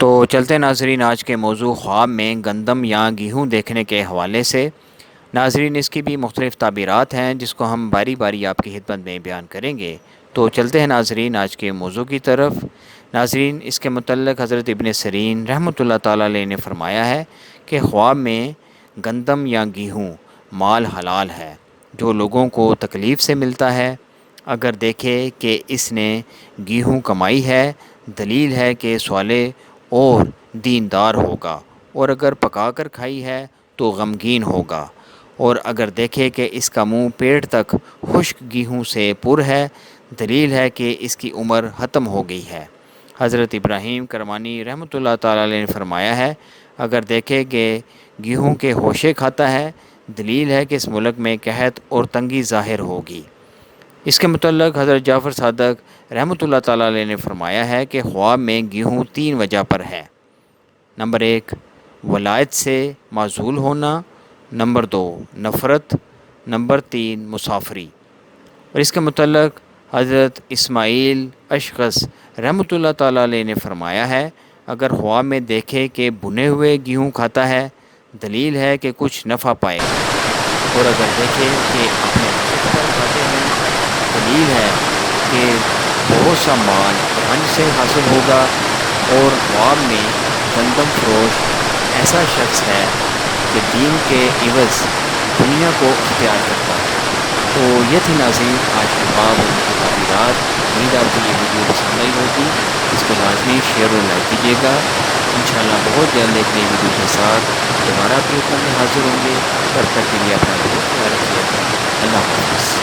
تو چلتے ناظرین آج کے موضوع خواب میں گندم یا گیہوں دیکھنے کے حوالے سے۔ ناظرین اس کی بھی مختلف تعبیرات ہیں جس کو ہم باری باری آپ کی خدمت میں بیان کریں گے۔ تو چلتے ہیں ناظرین آج کے موضوع کی طرف۔ ناظرین اس کے متعلق حضرت ابن سیرین رحمۃ اللہ تعالیٰ علیہ نے فرمایا ہے کہ خواب میں گندم یا گیہوں مال حلال ہے جو لوگوں کو تکلیف سے ملتا ہے۔ اگر دیکھے کہ اس نے گیہوں کمائی ہے، دلیل ہے کہ صالح اور دیندار ہوگا، اور اگر پکا کر کھائی ہے تو غمگین ہوگا، اور اگر دیکھے کہ اس کا منہ پیٹ تک خشک گیہوں سے پر ہے، دلیل ہے کہ اس کی عمر ختم ہو گئی ہے۔ حضرت ابراہیم کرمانی رحمۃ اللہ تعالیٰ علیہ نے فرمایا ہے اگر دیکھے کہ گیہوں کے ہوشے کھاتا ہے، دلیل ہے کہ اس ملک میں قحط اور تنگی ظاہر ہوگی۔ اس کے متعلق حضرت جعفر صادق رحمۃ اللہ تعالیٰ علیہ نے فرمایا ہے کہ خواب میں گیہوں 3 وجہ پر ہے۔ نمبر 1 ولایت سے معزول ہونا، نمبر 2 نفرت، نمبر 3 مسافری۔ اور اس کے متعلق حضرت اسماعیل اشخص رحمۃ اللہ تعالیٰ علیہ نے فرمایا ہے اگر خواب میں دیکھے کہ بھنے ہوئے گیہوں کھاتا ہے، دلیل ہے کہ کچھ نفع پائے گا، اور اگر دیکھے کہ اپنے وقت پر کھاتے ہیں، دلیل ہے کہ بہت سا مال رنج سے حاصل ہوگا، اور خواب میں گندم فروش ایسا شخص ہے کہ دین کے عوض دنیا کو اختیار کرتا ہے۔ تو یہ تھی ناظرین آج کے خواب اور ان کی تعبیرات۔ امید آپ کو یہ ویڈیو پسند آئی ہوگی، اس کو لازمی شیئر اور لائک کیجیے گا۔ انشاءاللہ بہت جلد ایک نئی ویڈیو کے ساتھ دوبارہ آپ کی خدمت میں حاضر ہوں گے۔ تب تک کے لیے اپنا بہت خیال رکھیے گا۔ اللہ حافظ۔